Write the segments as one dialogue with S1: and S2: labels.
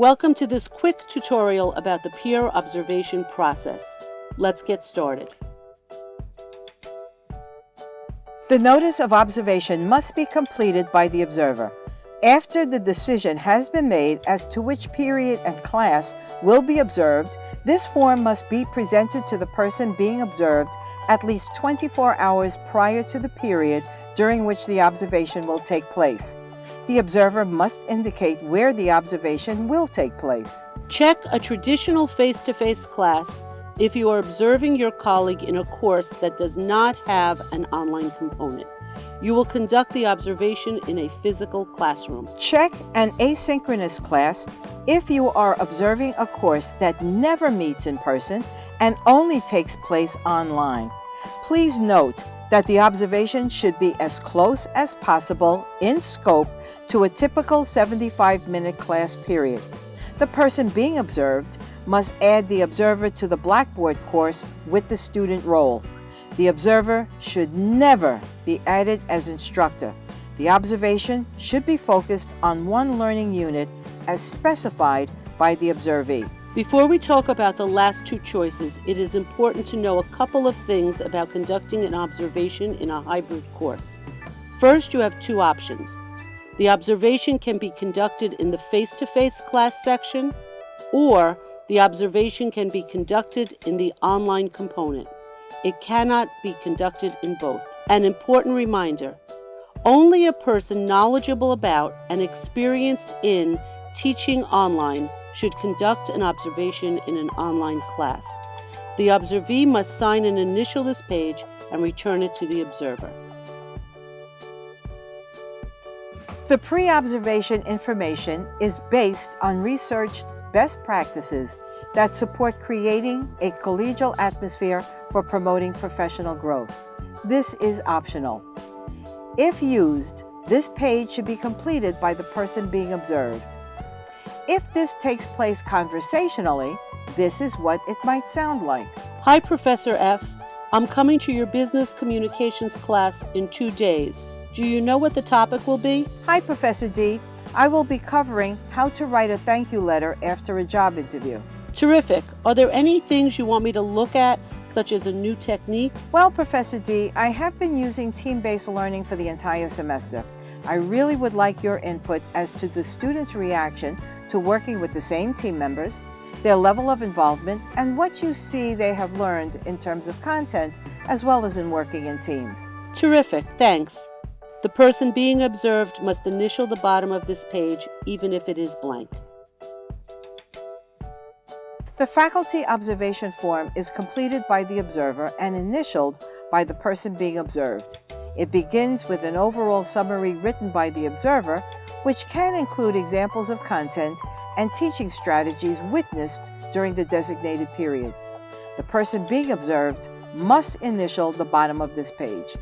S1: Welcome to this quick tutorial about the peer observation process. Let's get started.
S2: The notice of observation must be completed by the observer. After the decision has been made as to which period and class will be observed, this form must be presented to the person being observed at least 24 hours prior to the period during which the observation will take place. The observer must indicate where the observation will take place.
S1: Check a traditional face-to-face class if you are observing your colleague in a course that does not have an online component. You will conduct the observation in a physical classroom.
S2: Check an asynchronous class if you are observing a course that never meets in person and only takes place online. Please note that the observation should be as close as possible in scope to a typical 75-minute class period. The person being observed must add the observer to the Blackboard course with the student role. The observer should never be added as instructor. The observation should be focused on one learning unit as specified by the observee.
S1: Before we talk about the last two choices, it is important to know a couple of things about conducting an observation in a hybrid course. First, you have two options. The observation can be conducted in the face-to-face class section, or the observation can be conducted in the online component. It cannot be conducted in both. An important reminder, only a person knowledgeable about and experienced in teaching online should conduct an observation in an online class. The observee must sign and initial this page and return it to the observer.
S2: The pre-observation information is based on researched best practices that support creating a collegial atmosphere for promoting professional growth. This is optional. If used, this page should be completed by the person being observed. If this takes place conversationally, this is what it might sound like.
S1: Hi, Professor F. I'm coming to your business communications class in 2 days. Do you know what the topic will be?
S2: Hi, Professor D. I will be covering how to write a thank you letter after a job interview.
S1: Terrific. Are there any things you want me to look at, such as a new technique?
S2: Well, Professor D, I have been using team-based learning for the entire semester. I really would like your input as to the students' reaction to working with the same team members, their level of involvement, and what you see they have learned in terms of content, as well as in working in teams.
S1: Terrific, thanks. The person being observed must initial the bottom of this page, even if it is blank.
S2: The faculty observation form is completed by the observer and initialed by the person being observed. It begins with an overall summary written by the observer, which can include examples of content and teaching strategies witnessed during the designated period. The person being observed must initial the bottom of this page.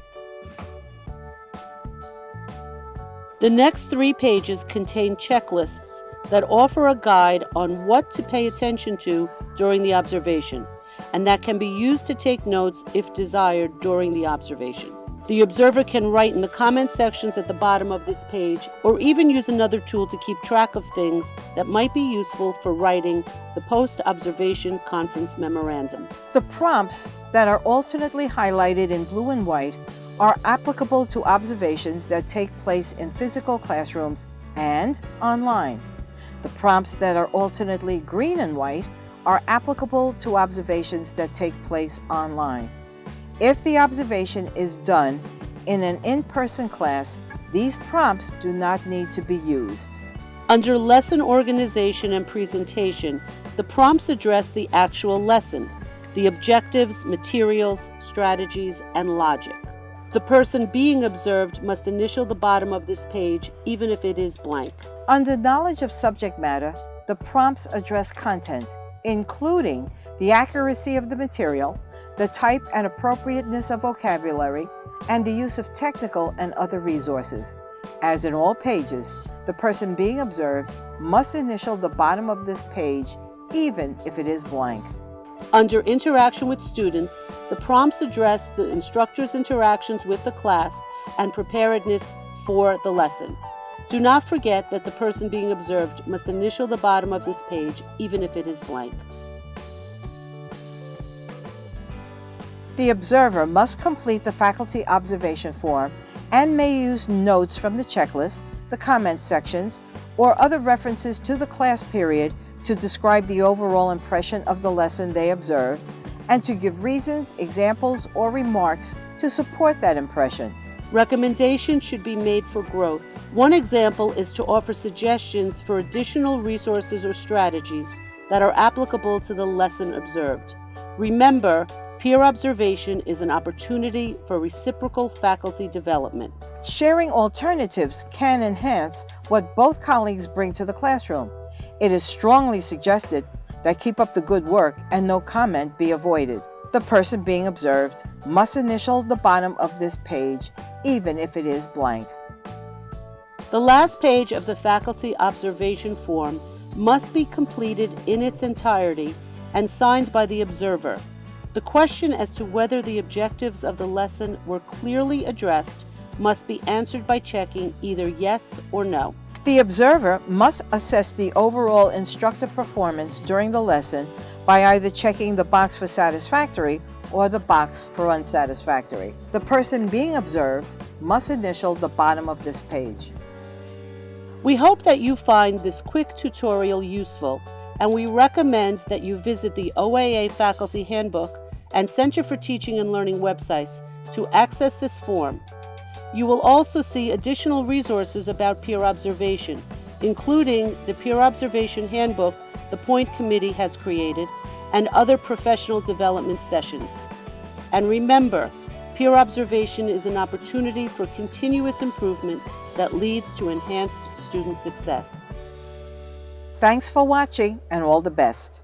S1: The next 3 pages contain checklists that offer a guide on what to pay attention to during the observation, and that can be used to take notes if desired during the observation. The observer can write in the comment sections at the bottom of this page, or even use another tool to keep track of things that might be useful for writing the post-observation conference memorandum.
S2: The prompts that are alternately highlighted in blue and white are applicable to observations that take place in physical classrooms and online. The prompts that are alternately green and white are applicable to observations that take place online. If the observation is done in an in-person class, these prompts do not need to be used.
S1: Under lesson organization and presentation, the prompts address the actual lesson, the objectives, materials, strategies, and logic. The person being observed must initial the bottom of this page, even if it is blank.
S2: Under knowledge of subject matter, the prompts address content, including the accuracy of the material, the type and appropriateness of vocabulary, and the use of technical and other resources. As in all pages, the person being observed must initial the bottom of this page, even if it is blank.
S1: Under interaction with students, the prompts address the instructor's interactions with the class and preparedness for the lesson. Do not forget that the person being observed must initial the bottom of this page, even if it is blank.
S2: The observer must complete the faculty observation form and may use notes from the checklist, the comments sections, or other references to the class period to describe the overall impression of the lesson they observed and to give reasons, examples, or remarks to support that impression.
S1: Recommendations should be made for growth. One example is to offer suggestions for additional resources or strategies that are applicable to the lesson observed. Remember, peer observation is an opportunity for reciprocal faculty development.
S2: Sharing alternatives can enhance what both colleagues bring to the classroom. It is strongly suggested that keep up the good work and no comment be avoided. The person being observed must initial the bottom of this page, even if it is blank.
S1: The last page of the faculty observation form must be completed in its entirety and signed by the observer. The question as to whether the objectives of the lesson were clearly addressed must be answered by checking either yes or no.
S2: The observer must assess the overall instructor performance during the lesson by either checking the box for satisfactory or the box for unsatisfactory. The person being observed must initial the bottom of this page.
S1: We hope that you find this quick tutorial useful, and we recommend that you visit the OAA Faculty Handbook and Center for Teaching and Learning websites to access this form. You will also see additional resources about peer observation, including the Peer Observation Handbook the Point Committee has created and other professional development sessions. And remember, peer observation is an opportunity for continuous improvement that leads to enhanced student success.
S2: Thanks for watching and all the best.